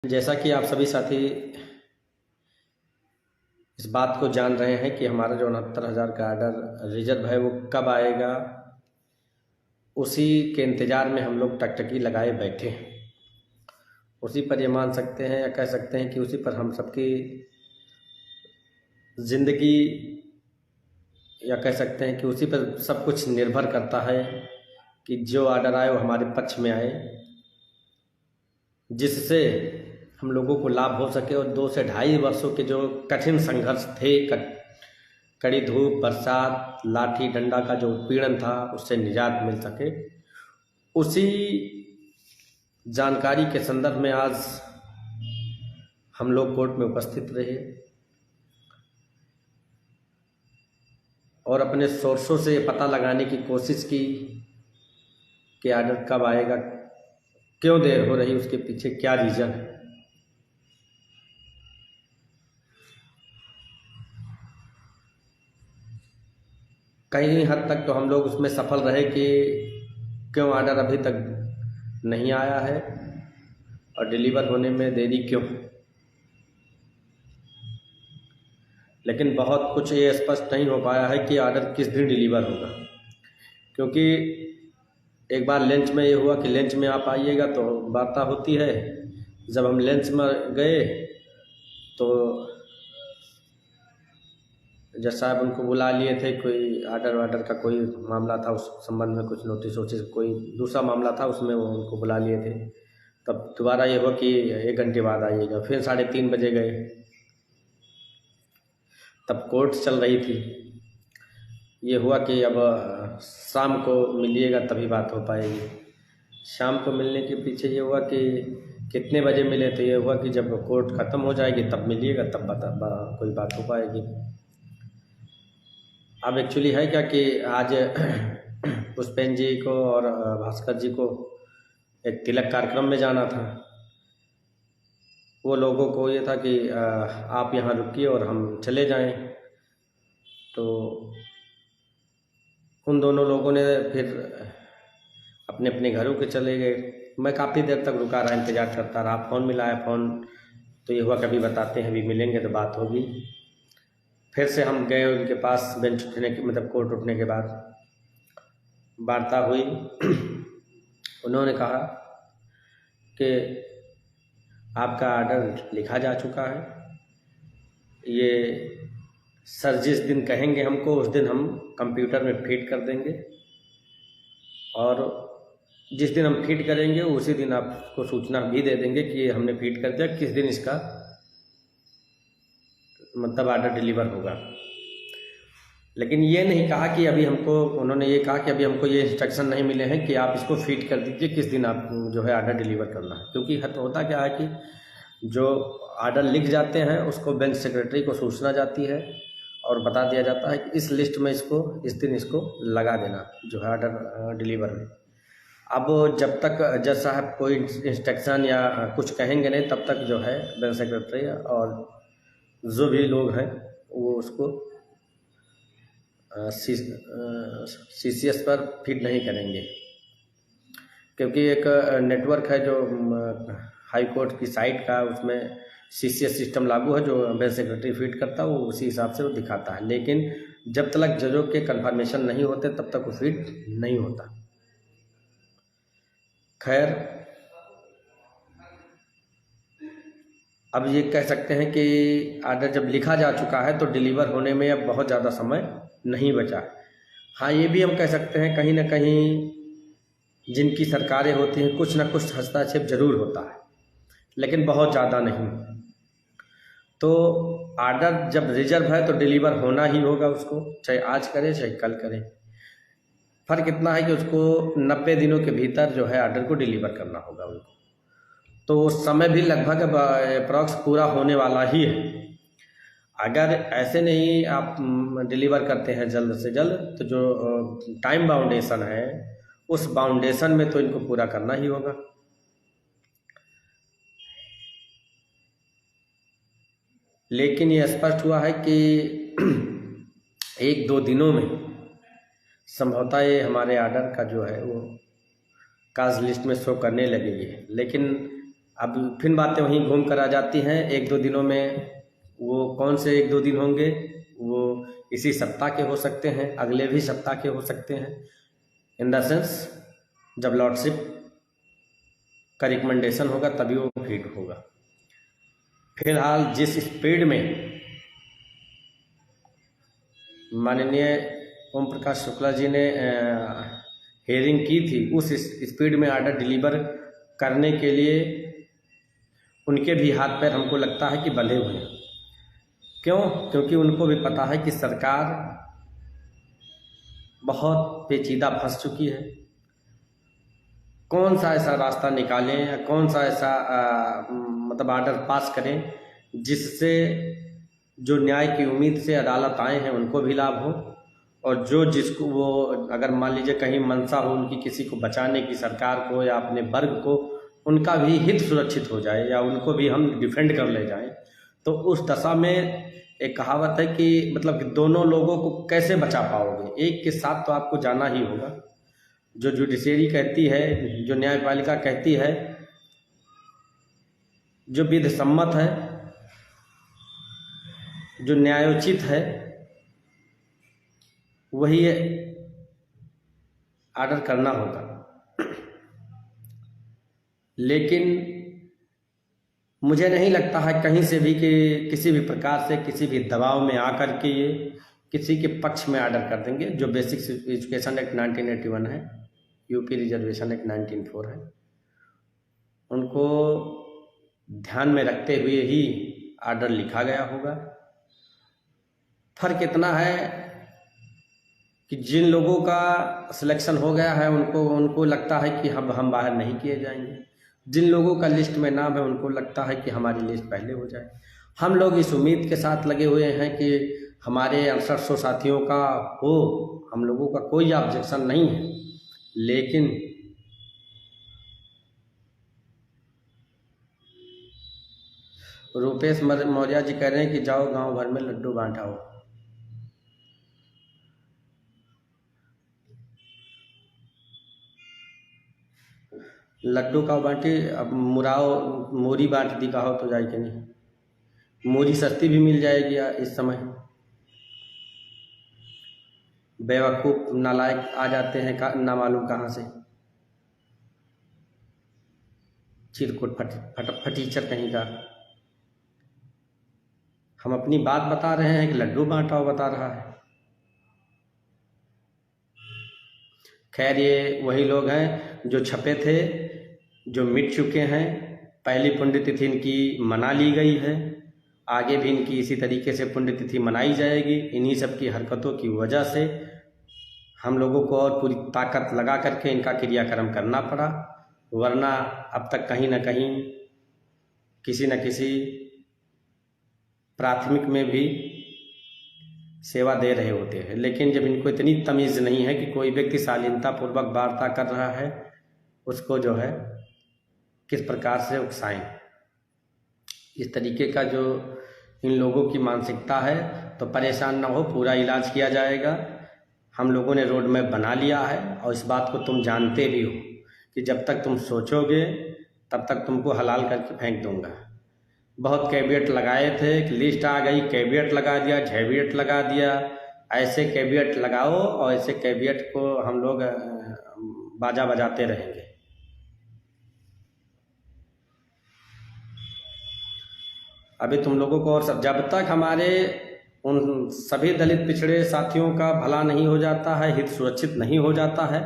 जैसा कि आप सभी साथी इस बात को जान रहे हैं कि हमारा जो 69,000 का ऑर्डर रिजर्व है वो कब आएगा, उसी के इंतज़ार में हम लोग टकटकी लगाए बैठे हैं। उसी पर ये मान सकते हैं या कह सकते हैं कि उसी पर हम सबकी ज़िंदगी या कह सकते हैं कि उसी पर सब कुछ निर्भर करता है कि जो ऑर्डर आए वो हमारे पक्ष में आए, जिससे हम लोगों को लाभ हो सके और 2 से ढाई वर्षों के जो कठिन संघर्ष थे, कड़ी धूप, बरसात, लाठी डंडा का जो उत्पीड़न था, उससे निजात मिल सके। उसी जानकारी के संदर्भ में आज हम लोग कोर्ट में उपस्थित रहे और अपने सोर्सों से पता लगाने की कोशिश की कि ऑर्डर कब आएगा, क्यों देर हो रही, उसके पीछे क्या रीज़न है। कई हद तक तो हम लोग उसमें सफल रहे कि क्यों ऑर्डर अभी तक नहीं आया है और डिलीवर होने में देरी क्यों। लेकिन बहुत कुछ ये स्पष्ट नहीं हो पाया है कि ऑर्डर किस दिन डिलीवर होगा, क्योंकि एक बार लंच में ये हुआ कि लंच में आप आइएगा तो वार्ता होती है। जब हम लंच में गए तो जज साहब उनको बुला लिए थे, कोई ऑर्डर का कोई मामला था, उस संबंध में कुछ नोटिस वोटिस कोई दूसरा मामला था, उसमें वो उनको बुला लिए थे। तब दोबारा ये हुआ कि 1 घंटे बाद आइएगा। फिर 3:30 बजे गए, तब कोर्ट चल रही थी। ये हुआ कि अब शाम को मिलिएगा तभी बात हो पाएगी। शाम को मिलने के पीछे ये हुआ कि कितने बजे मिले, तो ये हुआ कि जब कोर्ट ख़त्म हो जाएगी तब मिलिएगा, तब कोई बात हो पाएगी। अब एक्चुअली है क्या कि आज पुष्पेन जी को और भास्कर जी को एक तिलक कार्यक्रम में जाना था। वो लोगों को ये था कि आप यहाँ रुकिए और हम चले जाएं। तो उन दोनों लोगों ने फिर अपने अपने घरों के चले गए। मैं काफ़ी देर तक रुका रहा, इंतज़ार करता रहा। फ़ोन मिलाया, फ़ोन तो ये हुआ कभी बताते हैं, अभी मिलेंगे तो बात होगी। फिर से हम गए उनके पास, बेंच उठने के मतलब कोर्ट उठने के बाद वार्ता हुई। उन्होंने कहा कि आपका ऑर्डर लिखा जा चुका है, ये सर जिस दिन कहेंगे हमको उस दिन हम कंप्यूटर में फीड कर देंगे, और जिस दिन हम फीड करेंगे उसी दिन आपको सूचना भी दे देंगे कि ये हमने फीड कर दिया, किस दिन इसका मतलब ऑर्डर डिलीवर होगा। लेकिन ये नहीं कहा कि अभी हमको, उन्होंने ये कहा कि अभी हमको ये इंस्ट्रक्शन नहीं मिले हैं कि आप इसको फीड कर दीजिए किस दिन आप जो है ऑर्डर डिलीवर करना है। क्योंकि होता क्या है कि जो ऑर्डर लिख जाते हैं उसको बेंच सेक्रेटरी को सूचना जाती है और बता दिया जाता है कि इस लिस्ट में इसको इस दिन इसको लगा देना जो है ऑर्डर डिलीवर में। अब जब तक जज साहब कोई इंस्ट्रक्शन या कुछ कहेंगे नहीं, तब तक जो है बेंच सेक्रेटरी और जो भी लोग हैं वो उसको CCS पर फीड नहीं करेंगे। क्योंकि एक नेटवर्क है जो हाई कोर्ट की साइट का, उसमें CCS सिस्टम लागू है, जो बेंच सेक्रेटरी फीड करता है वो उसी हिसाब से वो दिखाता है। लेकिन जब तक जजों के कंफर्मेशन नहीं होते तब तक वो फीड नहीं होता। खैर, अब ये कह सकते हैं कि ऑर्डर जब लिखा जा चुका है तो डिलीवर होने में अब बहुत ज़्यादा समय नहीं बचा। हाँ, ये भी हम कह सकते हैं कहीं ना कहीं जिनकी सरकारें होती हैं कुछ ना कुछ हस्तक्षेप जरूर होता है, लेकिन बहुत ज़्यादा नहीं। तो ऑर्डर जब रिजर्व है तो डिलीवर होना ही होगा उसको, चाहे आज करे चाहे कल करे। फ़र्क इतना है कि उसको 90 दिनों के भीतर जो है ऑर्डर को डिलीवर करना होगा उनको। तो समय भी लगभग अप्रॉक्स पूरा होने वाला ही है। अगर ऐसे नहीं आप डिलीवर करते हैं जल्द से जल्द, तो जो टाइम बाउंडेशन है उस बाउंडेशन में तो इनको पूरा करना ही होगा। लेकिन ये स्पष्ट हुआ है कि 1-2 दिनों में संभवतः ये हमारे ऑर्डर का जो है वो काज लिस्ट में शो करने लगेगी। लेकिन अब फिर बातें वहीं घूम कर आ जाती हैं। 1-2 दिनों में वो कौन से 1-2 दिन होंगे, वो इसी सप्ताह के हो सकते हैं, अगले भी सप्ताह के हो सकते हैं। इन द सेंस जब लॉर्डशिप का रिकमेंडेशन होगा तभी वो हिट होगा। फिलहाल जिस स्पीड में माननीय ओम प्रकाश शुक्ला जी ने हेयरिंग की थी, उस स्पीड में आर्डर डिलीवर करने के लिए उनके भी हाथ पैर हमको लगता है कि बंधे हुए हैं। क्यों? क्योंकि उनको भी पता है कि सरकार बहुत पेचीदा फंस चुकी है। कौन सा ऐसा रास्ता निकालें या कौन सा ऐसा मतलब आर्डर पास करें जिससे जो न्याय की उम्मीद से अदालत आए हैं उनको भी लाभ हो, और जो जिसको वो अगर मान लीजिए कहीं मंशा हो उनकी किसी को बचाने की, सरकार को या अपने वर्ग को, उनका भी हित सुरक्षित हो जाए या उनको भी हम डिफेंड कर ले जाएं। तो उस दशा में एक कहावत है कि मतलब कि दोनों लोगों को कैसे बचा पाओगे, एक के साथ तो आपको जाना ही होगा। जो जुडिशरी कहती है, जो न्यायपालिका कहती है, जो विधि सम्मत है, जो न्यायोचित है, वही आर्डर करना होगा। लेकिन मुझे नहीं लगता है कहीं से भी कि किसी भी प्रकार से किसी भी दबाव में आकर के ये किसी के पक्ष में आर्डर कर देंगे। जो बेसिक एजुकेशन एक्ट 1981 है, यूपी रिजर्वेशन एक्ट 1904 है, उनको ध्यान में रखते हुए ही आर्डर लिखा गया होगा। फर्क इतना है कि जिन लोगों का सिलेक्शन हो गया है उनको लगता है कि हम बाहर नहीं किए जाएंगे। जिन लोगों का लिस्ट में नाम है उनको लगता है कि हमारी लिस्ट पहले हो जाए। हम लोग इस उम्मीद के साथ लगे हुए हैं कि हमारे 6800 साथियों का हो, हम लोगों का कोई ऑब्जेक्शन नहीं है। लेकिन रुपेश मौर्य जी कह रहे हैं कि जाओ गांव भर में लड्डू बांटाओ। लड्डू का बांटे, अब मुराओ मोरी बांट दी का हो तो जाए कि नहीं। मोरी सस्ती भी मिल जाएगी इस समय। बेवकूफ़ नालायक आ जाते हैं ना मालूम कहाँ से, चिरकुट फटीचर कहीं का। हम अपनी बात बता रहे हैं कि लड्डू बांटाओ बता रहा है। खैर ये वही लोग हैं जो छपे थे, जो मिट चुके हैं। पहली पुण्यतिथि इनकी मना ली गई है, आगे भी इनकी इसी तरीके से पुण्यतिथि मनाई जाएगी। इन्हीं सब की हरकतों की वजह से हम लोगों को और पूरी ताकत लगा करके इनका क्रियाक्रम करना पड़ा, वरना अब तक कहीं ना कहीं किसी न किसी प्राथमिक में भी सेवा दे रहे होते हैं। लेकिन जब इनको इतनी तमीज़ नहीं है कि कोई व्यक्ति शालीनतापूर्वक वार्ता कर रहा है, उसको जो है किस प्रकार से उकसाएं, इस तरीके का जो इन लोगों की मानसिकता है। तो परेशान ना हो, पूरा इलाज किया जाएगा। हम लोगों ने रोड मैप बना लिया है, और इस बात को तुम जानते भी हो कि जब तक तुम सोचोगे तब तक तुमको हलाल करके फेंक दूंगा। बहुत कैवियट लगाए थे, एक लिस्ट आ गई, कैवियट लगा दिया, झैवियट लगा दिया। ऐसे कैवियट लगाओ और ऐसे कैवियट को हम लोग बाजा बजाते रहेंगे। अभी तुम लोगों को, और सब जब तक हमारे उन सभी दलित पिछड़े साथियों का भला नहीं हो जाता है, हित सुरक्षित नहीं हो जाता है,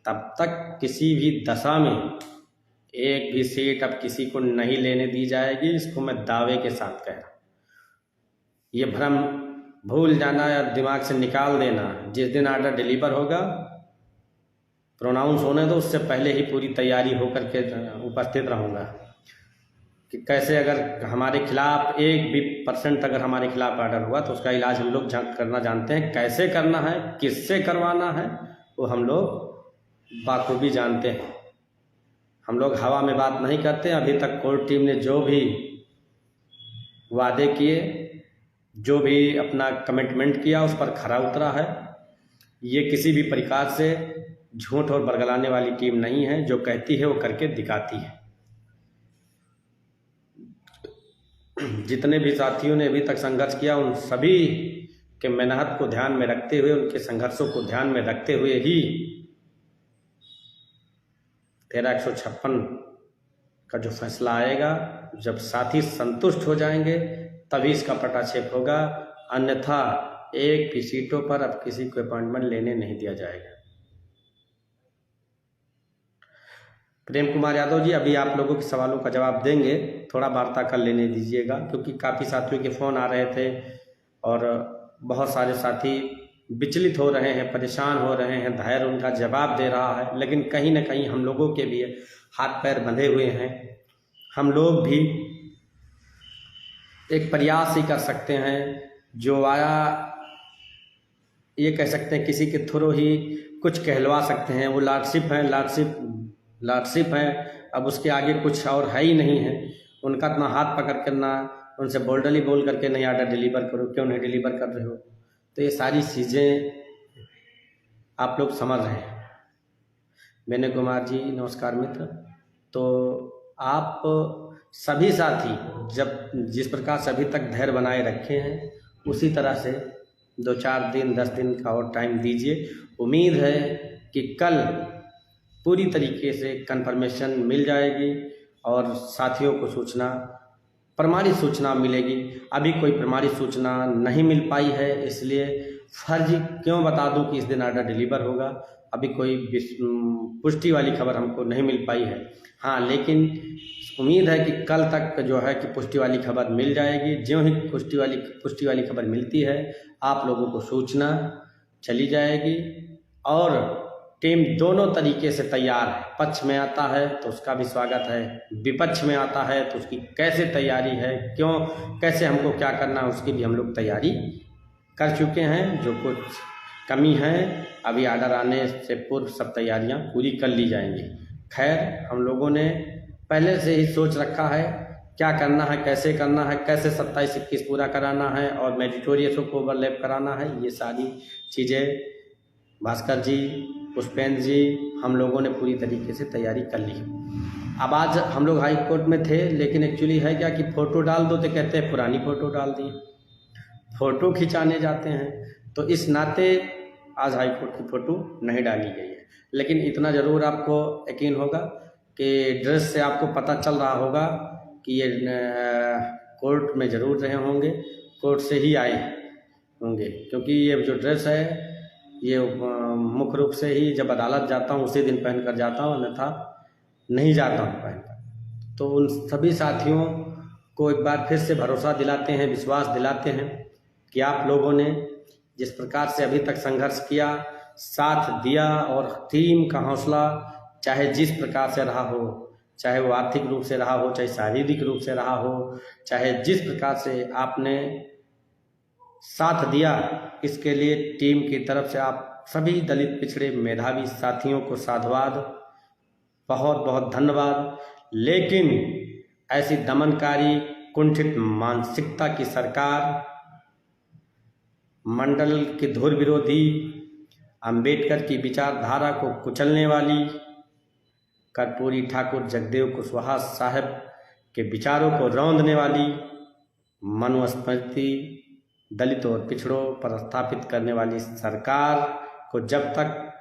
तब तक किसी भी दशा में एक भी सीट अब किसी को नहीं लेने दी जाएगी। इसको मैं दावे के साथ कह रहा हूँ। ये भ्रम भूल जाना या दिमाग से निकाल देना। जिस दिन आर्डर डिलीवर होगा, प्रोनाउंस होने दो, उससे पहले ही पूरी तैयारी होकर के उपस्थित रहूँगा कि कैसे अगर हमारे खिलाफ 1 भी % अगर हमारे खिलाफ आर्डर हुआ तो उसका इलाज हम लोग करना जानते हैं। कैसे करना है, किससे करवाना है, वो हम लोग बाखूबी जानते हैं। हम लोग हवा में बात नहीं करते। अभी तक कोर्ट टीम ने जो भी वादे किए, जो भी अपना कमिटमेंट किया, उस पर खरा उतरा है। ये किसी भी प्रकार से झूठ और बरगलाने वाली टीम नहीं है। जो कहती है वो करके दिखाती है। जितने भी साथियों ने अभी तक संघर्ष किया उन सभी के मेहनत को ध्यान में रखते हुए, उनके संघर्षों को ध्यान में रखते हुए ही 1356 का जो फैसला आएगा, जब साथी संतुष्ट हो जाएंगे तभी इसका पटाक्षेप होगा, अन्यथा एक भी सीटों पर अब किसी को अपॉइंटमेंट लेने नहीं दिया जाएगा। प्रेम कुमार यादव जी, अभी आप लोगों के सवालों का जवाब देंगे, थोड़ा वार्ता कर लेने दीजिएगा, क्योंकि काफ़ी साथियों के फ़ोन आ रहे थे और बहुत सारे साथी विचलित हो रहे हैं, परेशान हो रहे हैं, धैर्य उनका जवाब दे रहा है, लेकिन कहीं ना कहीं हम लोगों के भी हाथ पैर बंधे हुए हैं। हम लोग भी एक प्रयास ही कर सकते हैं, जो आया ये कह सकते हैं किसी के थ्रू ही कुछ कहलवा सकते हैं। वो लॉर्डशिप है, लॉर्डशिप है, अब उसके आगे कुछ और है ही नहीं है। उनका इतना हाथ पकड़ कर ना उनसे बोल्डली बोल करके नहीं आर्डर डिलीवर करो, क्यों नहीं डिलीवर कर रहे हो, तो ये सारी चीज़ें आप लोग समझ रहे हैं। विनय कुमार जी नमस्कार मित्र। तो आप सभी साथी जब जिस प्रकार से अभी तक धैर्य बनाए रखे हैं, उसी तरह से 2-4 दिन 10 दिन का और टाइम दीजिए। उम्मीद है कि कल पूरी तरीके से कंफर्मेशन मिल जाएगी और साथियों को प्रमाणित सूचना मिलेगी। अभी कोई प्रमाणित सूचना नहीं मिल पाई है, इसलिए फर्ज क्यों बता दूं कि इस दिन आर्डर डिलीवर होगा। अभी कोई पुष्टि वाली खबर हमको नहीं मिल पाई है। हाँ, लेकिन उम्मीद है कि कल तक जो है कि पुष्टि वाली खबर मिल जाएगी। ज्यों ही पुष्टि वाली खबर मिलती है, आप लोगों को सूचना चली जाएगी और टीम दोनों तरीके से तैयार है। पक्ष में आता है तो उसका भी स्वागत है, विपक्ष में आता है तो उसकी कैसे तैयारी है, कैसे हमको क्या करना है, उसकी भी हम लोग तैयारी कर चुके हैं। जो कुछ कमी है अभी आर्डर आने से पूर्व सब तैयारियां पूरी कर ली जाएंगी। खैर, हम लोगों ने पहले से ही सोच रखा है क्या करना है, कैसे करना है, कैसे 27-21 पूरा कराना है और मेरिटोरियसों को ओवरलैप कराना है। ये सारी चीज़ें भास्कर जी, पुष्पेंद्र जी, हम लोगों ने पूरी तरीके से तैयारी कर ली। अब आज हम लोग हाई कोर्ट में थे, लेकिन एक्चुअली है क्या कि फ़ोटो डाल दो तो कहते हैं पुरानी फ़ोटो डाल दी, फ़ोटो खिंचाने जाते हैं, तो इस नाते आज हाई कोर्ट की फ़ोटो नहीं डाली गई है। लेकिन इतना ज़रूर आपको यकीन होगा कि ड्रेस से आपको पता चल रहा होगा कि ये कोर्ट में ज़रूर रहे होंगे, कोर्ट से ही आए होंगे, क्योंकि ये जो ड्रेस है ये मुख्य रूप से ही जब अदालत जाता हूँ उसी दिन पहन कर जाता हूँ, अन्यथा नहीं जाता हूँ पहन कर। तो उन सभी साथियों को एक बार फिर से भरोसा दिलाते हैं, विश्वास दिलाते हैं कि आप लोगों ने जिस प्रकार से अभी तक संघर्ष किया, साथ दिया और टीम का हौसला चाहे जिस प्रकार से रहा हो, चाहे वो आर्थिक रूप से रहा हो, चाहे शारीरिक रूप से रहा हो, चाहे जिस प्रकार से आपने साथ दिया, इसके लिए टीम की तरफ से आप सभी दलित पिछड़े मेधावी साथियों को साधुवाद, बहुत बहुत धन्यवाद। लेकिन ऐसी दमनकारी कुंठित मानसिकता की सरकार, मंडल के धुर विरोधी, अंबेडकर की विचारधारा को कुचलने वाली, कर्पूरी ठाकुर जगदेव कुशवाहा साहब के विचारों को रौंदने वाली, मनुस्मृति दलितों और पिछड़ों पर स्थापित करने वाली सरकार को जब तक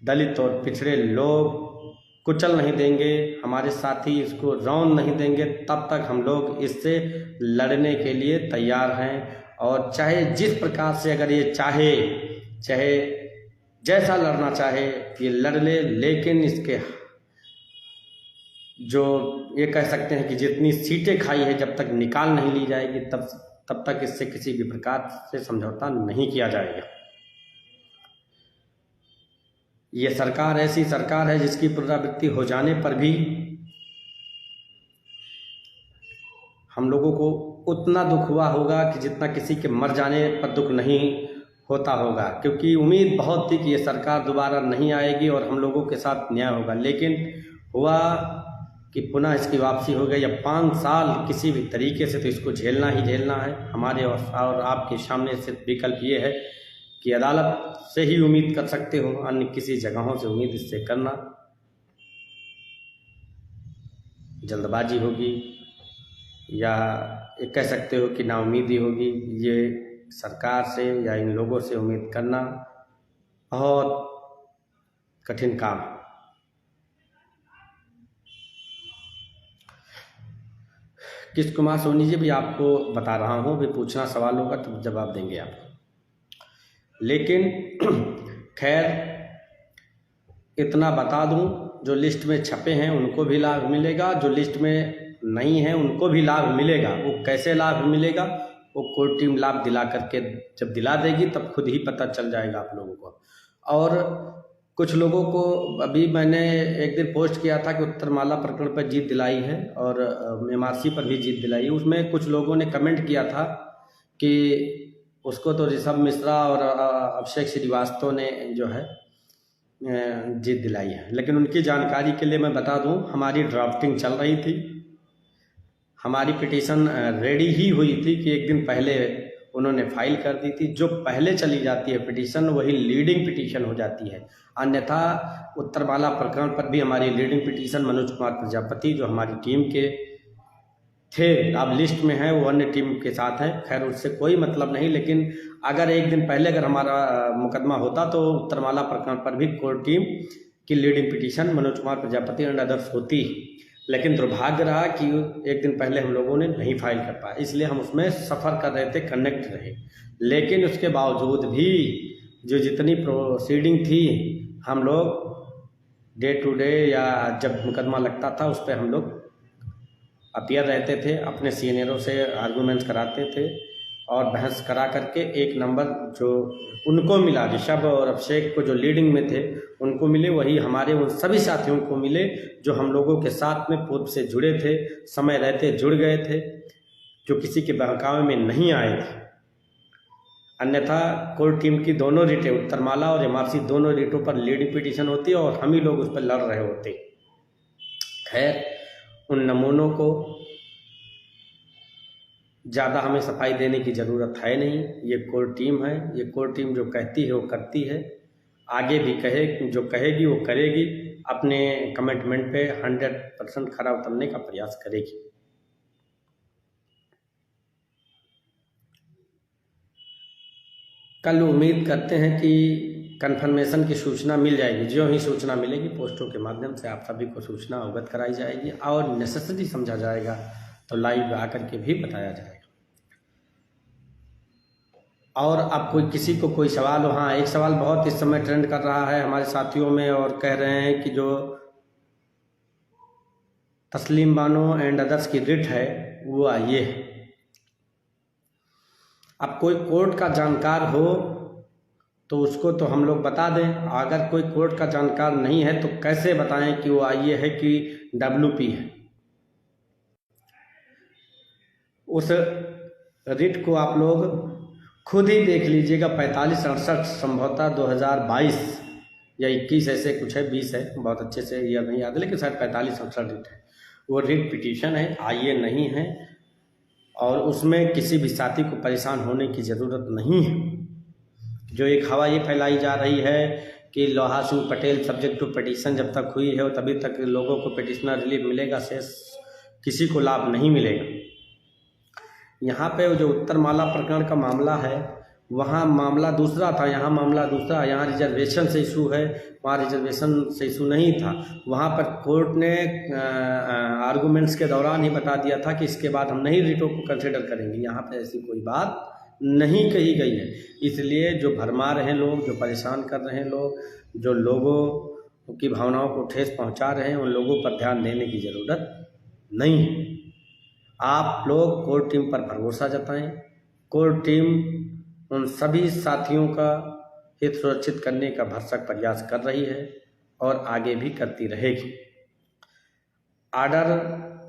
दलित और पिछड़े लोग कुचल नहीं देंगे, हमारे साथी इसको रौंद नहीं देंगे, तब तक हम लोग इससे लड़ने के लिए तैयार हैं। और चाहे जिस प्रकार से अगर ये चाहे जैसा लड़ना चाहे ये लड़ ले, लेकिन इसके जो ये कह सकते हैं कि जितनी सीटें खाई है जब तक निकाल नहीं ली जाएगी तब तक इससे किसी भी प्रकार से समझौता नहीं किया जाएगा। ये सरकार ऐसी सरकार है जिसकी पुनरावृत्ति हो जाने पर भी हम लोगों को उतना दुख हुआ होगा कि जितना किसी के मर जाने पर दुख नहीं होता होगा, क्योंकि उम्मीद बहुत थी कि ये सरकार दोबारा नहीं आएगी और हम लोगों के साथ न्याय होगा। लेकिन हुआ कि पुनः इसकी वापसी हो गई। अब 5 साल किसी भी तरीके से तो इसको झेलना ही झेलना है। हमारे और आपके सामने सिर्फ विकल्प ये है कि अदालत से ही उम्मीद कर सकते हो, अन्य किसी जगहों से उम्मीद इससे करना जल्दबाजी होगी। या ये कह सकते हो कि नाउम्मीदी होगी। ये सरकार से या इन लोगों से उम्मीद करना बहुत कठिन काम। किस कुमार सोनी जी भी आपको बता रहा हूँ, भी पूछना सवाल होगा तो जवाब देंगे आप। लेकिन खैर इतना बता दूं, जो लिस्ट में छपे हैं उनको भी लाभ मिलेगा, जो लिस्ट में नहीं है उनको भी लाभ मिलेगा। वो कैसे लाभ मिलेगा, वो कोर टीम लाभ दिला करके जब दिला देगी तब खुद ही पता चल जाएगा आप लोगों को। और कुछ लोगों को अभी मैंने एक दिन पोस्ट किया था कि उत्तरमाला प्रकरण पर जीत दिलाई है और MRC पर भी जीत दिलाई है। उसमें कुछ लोगों ने कमेंट किया था कि उसको तो ऋषभ मिश्रा और अभिषेक श्रीवास्तव ने जो है जीत दिलाई है। लेकिन उनकी जानकारी के लिए मैं बता दूं, हमारी ड्राफ्टिंग चल रही थी, हमारी पिटीशन रेडी ही हुई थी कि एक दिन पहले उन्होंने फाइल कर दी थी। जो पहले चली जाती है पिटीशन वही लीडिंग पिटीशन हो जाती है। अन्यथा उत्तरमाला प्रकरण पर भी हमारी लीडिंग पिटीशन मनोज कुमार प्रजापति जो हमारी टीम के थे, अब लिस्ट में है, वो अन्य टीम के साथ हैं। खैर उससे कोई मतलब नहीं, लेकिन अगर एक दिन पहले अगर हमारा मुकदमा होता तो उत्तरमाला प्रकरण पर भी कोर्ट टीम की leading petition Manoj Kumar Prajapati and others होती। लेकिन दुर्भाग्य रहा कि एक दिन पहले हम लोगों ने नहीं फाइल कर पाया, इसलिए हम उसमें सफ़र कर रहे थे, कनेक्ट रहे। लेकिन उसके बावजूद भी जो जितनी प्रोसीडिंग थी हम लोग डे टू डे या जब मुकदमा लगता था उस पर हम लोग अपीयर रहते थे, अपने सीनियरों से आर्गूमेंट्स कराते थे और बहस करा करके एक नंबर जो उनको मिला, ऋषभ और अभिषेक को जो लीडिंग में थे उनको मिले, वही हमारे उन सभी साथियों को मिले जो हम लोगों के साथ में पूर्व से जुड़े थे, समय रहते जुड़ गए थे, जो किसी के बहकावे में नहीं आए थे। अन्यथा कोर टीम की दोनों रिटें, उत्तरमाला और MRC दोनों रिटों पर लीडिंग पिटीशन होती है और हम ही लोग उस पर लड़ रहे होते। खैर उन नमूनों को ज़्यादा हमें सफाई देने की ज़रूरत है नहीं। ये कोर टीम है, ये कोर टीम जो कहती है वो करती है, आगे भी कहे, जो कहेगी वो करेगी, अपने कमिटमेंट पे 100% खरा उतरने का प्रयास करेगी। कल उम्मीद करते हैं कि कन्फर्मेशन की सूचना मिल जाएगी। जो ही सूचना मिलेगी पोस्टों के माध्यम से आप सभी को सूचना अवगत कराई जाएगी और नेसेसरी समझा जाएगा तो लाइव आकर के भी बताया जाएगा। और अब कोई किसी को कोई सवाल हो? हाँ, एक सवाल बहुत इस समय ट्रेंड कर रहा है हमारे साथियों में और कह रहे हैं कि जो तस्लीम बानो एंड अदर्स की रिट है वो आइए। अब कोई कोर्ट का जानकार हो तो उसको तो हम लोग बता दें, अगर कोई कोर्ट का जानकार नहीं है तो कैसे बताएं कि वो आइए है कि WP है। उस रिट को आप लोग खुद ही देख लीजिएगा। 4568 संभवतः 2022 या 21 ऐसे कुछ है, 20 है, बहुत अच्छे से ईयर नहीं याद है, लेकिन शायद 4568 रिट है। वो रिट पिटीशन है, आइए नहीं है और उसमें किसी भी साथी को परेशान होने की ज़रूरत नहीं है। जो एक हवा ये फैलाई जा रही है कि लोहा Singh Patel subject to petition जब तक हुई है तभी तक लोगों को पिटिशनर रिलीफ मिलेगा, शेष किसी को लाभ नहीं मिलेगा। यहाँ पे जो उत्तरमाला प्रकरण का मामला है वहाँ मामला दूसरा था, यहाँ मामला दूसरा। यहाँ रिजर्वेशन से इशू है, वहाँ रिजर्वेशन से इशू नहीं था। वहाँ पर कोर्ट ने आर्गूमेंट्स के दौरान ही बता दिया था कि इसके बाद हम नहीं रिटों को कंसिडर करेंगे। यहाँ पे ऐसी कोई बात नहीं कही गई है। इसलिए जो भरमा रहे हैं लोग, जो परेशान कर रहे हैं लोग, जो लोगों की भावनाओं को ठेस पहुँचा रहे हैं, उन लोगों पर ध्यान देने की ज़रूरत नहीं है। आप लोग कोर टीम पर भरोसा जताएं। कोर टीम उन सभी साथियों का हित सुरक्षित करने का भरसक प्रयास कर रही है और आगे भी करती रहेगी। आर्डर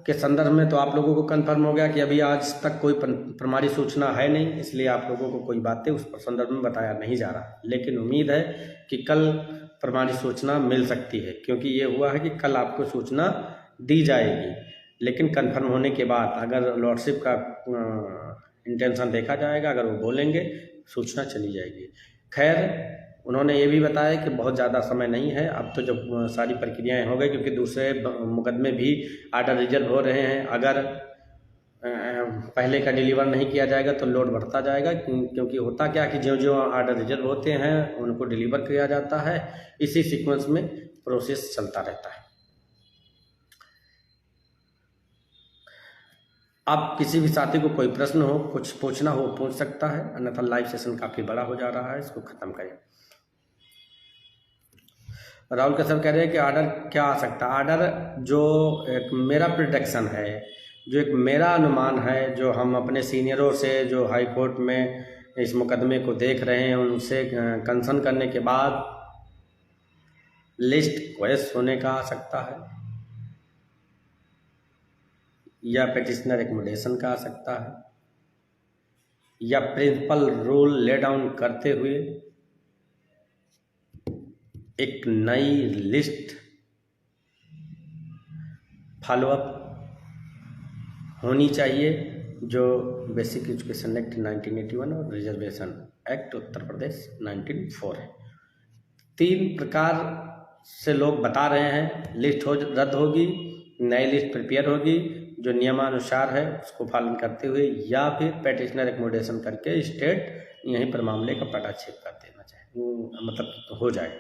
के संदर्भ में तो आप लोगों को कंफर्म हो गया कि अभी आज तक कोई प्रमाणी सूचना है नहीं, इसलिए आप लोगों को कोई बातें उस संदर्भ में बताया नहीं जा रहा। लेकिन उम्मीद है कि कल प्रमाणी सूचना मिल सकती है, क्योंकि ये हुआ है कि कल आपको सूचना दी जाएगी। लेकिन कंफर्म होने के बाद अगर लॉर्डशिप का इंटेंशन देखा जाएगा, अगर वो बोलेंगे सूचना चली जाएगी। खैर उन्होंने ये भी बताया कि बहुत ज़्यादा समय नहीं है, अब तो जब सारी प्रक्रियाएं हो गई, क्योंकि दूसरे मुकदमे भी आर्डर रिजर्व हो रहे हैं। अगर पहले का डिलीवर नहीं किया जाएगा तो लोड बढ़ता जाएगा, क्योंकि होता क्या कि जो जो ऑर्डर रिजर्व होते हैं उनको डिलीवर किया जाता है, इसी सीक्वेंस में प्रोसेस चलता रहता है। आप किसी भी साथी को कोई प्रश्न हो, कुछ पूछना हो, पूछ सकता है, अन्यथा लाइव सेशन काफ़ी बड़ा हो जा रहा है, इसको ख़त्म करें। राहुल कसर कह रहे हैं कि ऑर्डर क्या आ सकता है। ऑर्डर जो एक मेरा प्रिडिक्शन है, जो एक मेरा अनुमान है, जो हम अपने सीनियरों से जो हाई कोर्ट में इस मुकदमे को देख रहे हैं उनसे कंसर्न करने के बाद लिस्ट क्वेश्चन होने का आ सकता है, या पिटिशनर एक्मोडेशन का आ सकता है, या प्रिंसिपल रूल ले डाउन करते हुए एक नई लिस्ट फॉलोअप होनी चाहिए, जो बेसिक एजुकेशन एक्ट 1981 और रिजर्वेशन एक्ट उत्तर प्रदेश 1904 है। 3 प्रकार से लोग बता रहे हैं, लिस्ट रद्द होगी, नई लिस्ट प्रिपेयर होगी जो नियमानुसार है उसको पालन करते हुए, या फिर पेटिशनर एक्मोडेशन करके स्टेट यहीं पर मामले का पटाक्षेप कर देना चाहिए, मतलब हो जाए।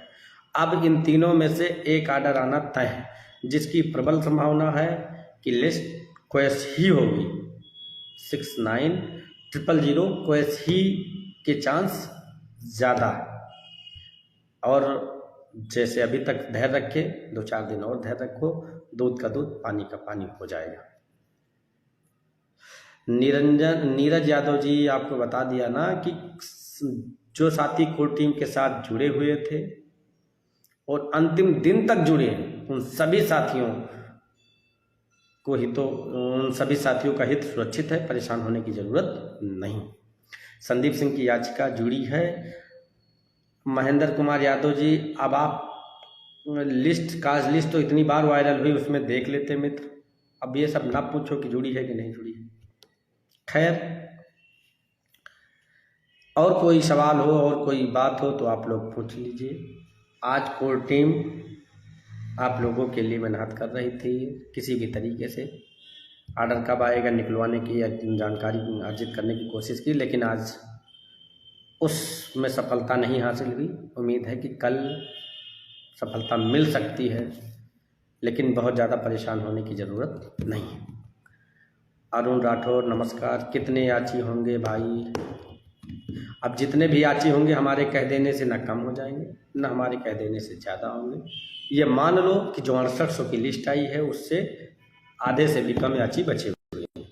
अब इन तीनों में से एक ऑर्डर आना तय है, जिसकी प्रबल संभावना है कि लिस्ट क्वेश ही होगी। 6900 क्वेश ही के चांस ज़्यादा है। और जैसे अभी तक धैर्य रखे, 2-4 दिन और धैर्य रखो, दूध का दूध पानी का पानी हो जाएगा। नीरज यादव जी, आपको बता दिया ना कि जो साथी कोर टीम के साथ जुड़े हुए थे और अंतिम दिन तक जुड़े हैं, उन सभी साथियों को उन सभी साथियों का हित सुरक्षित है, परेशान होने की जरूरत नहीं। संदीप सिंह की याचिका जुड़ी है। महेंद्र कुमार यादव जी, अब आप काज लिस्ट तो इतनी बार वायरल हुई, उसमें देख लेते मित्र, अब ये सब ना पूछो कि जुड़ी है कि नहीं जुड़ी है। खैर, और कोई सवाल हो और कोई बात हो तो आप लोग पूछ लीजिए। आज कोर टीम आप लोगों के लिए मेहनत कर रही थी, किसी भी तरीके से ऑर्डर कब आएगा निकलवाने की या जानकारी अर्जित करने की कोशिश की, लेकिन आज उसमें सफलता नहीं हासिल हुई। उम्मीद है कि कल सफलता मिल सकती है, लेकिन बहुत ज़्यादा परेशान होने की ज़रूरत नहीं है। अरुण राठौर, नमस्कार। कितने याची होंगे भाई? अब जितने भी याची होंगे हमारे कह देने से न कम हो जाएंगे, न हमारे कह देने से ज़्यादा होंगे। ये मान लो कि जो 6800 की लिस्ट आई है उससे आधे से भी कम याची बचे हुए हैं।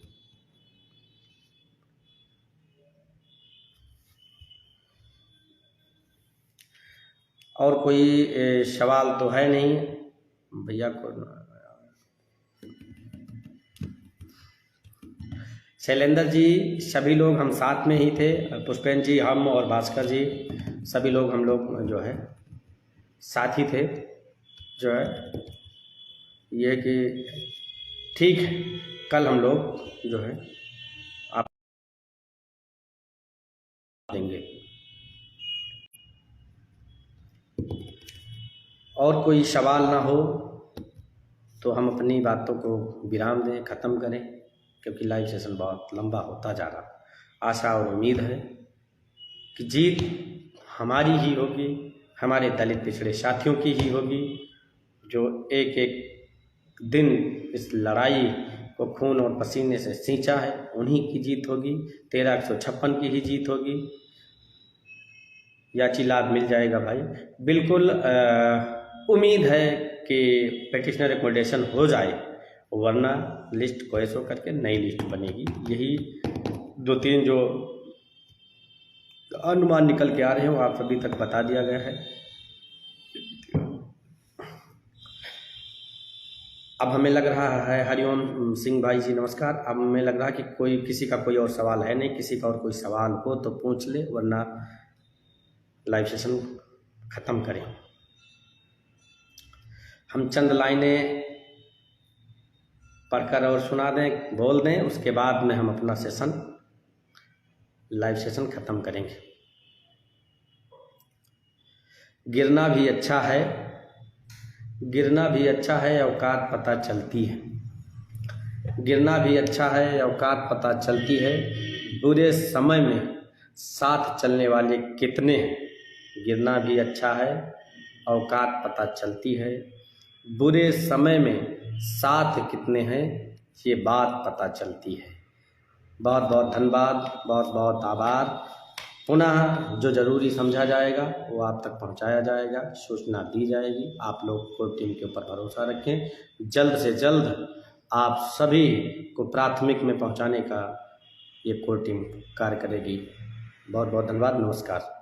और कोई सवाल तो है नहीं भैया को। शैलेंद्र जी, सभी लोग हम साथ में ही थे, पुष्पेन जी, हम और भास्कर जी, सभी लोग हम लोग जो है साथ ही थे। जो है ये कि ठीक है, कल हम लोग जो है आप देंगे। और कोई सवाल ना हो तो हम अपनी बातों को विराम दें, ख़त्म करें, क्योंकि लाइव सेशन बहुत लंबा होता जा रहा। आशा और उम्मीद है कि जीत हमारी ही होगी, हमारे दलित पिछड़े साथियों की ही होगी, जो एक एक दिन इस लड़ाई को खून और पसीने से सींचा है, उन्हीं की जीत होगी। 1356 की ही जीत होगी। याची लाभ मिल जाएगा भाई, बिल्कुल। उम्मीद है कि पिटिशनर एक्मोडेशन हो जाए, वरना लिस्ट क्वेश हो करके नई लिस्ट बनेगी। यही 2-3 जो अनुमान निकल के आ रहे हैं वो आप सभी तक बता दिया गया है। अब हमें लग रहा है, हरिओम सिंह भाई जी नमस्कार। अब हमें लग रहा है कि किसी का कोई और सवाल है नहीं। किसी का और कोई सवाल हो तो पूछ ले, वरना लाइव सेशन ख़त्म करें। हम चंद लाइनें पढ़कर और सुना दें, बोल दें, उसके बाद में हम अपना सेशन लाइव सेशन ख़त्म करेंगे। गिरना भी अच्छा है, गिरना भी अच्छा है, औकात पता चलती है। गिरना भी अच्छा है, औकात पता चलती है। बुरे समय में साथ चलने वाले कितने हैं, गिरना भी अच्छा है, औकात पता चलती है। बुरे समय में साथ कितने हैं, ये बात पता चलती है। बहुत बहुत धन्यवाद, बहुत बहुत आभार। पुनः जो ज़रूरी समझा जाएगा वो आप तक पहुंचाया जाएगा, सूचना दी जाएगी। आप लोग कोर टीम के ऊपर भरोसा रखें, जल्द से जल्द आप सभी को प्राथमिक में पहुंचाने का ये कोर टीम कार्य करेगी। बहुत बहुत धन्यवाद, नमस्कार।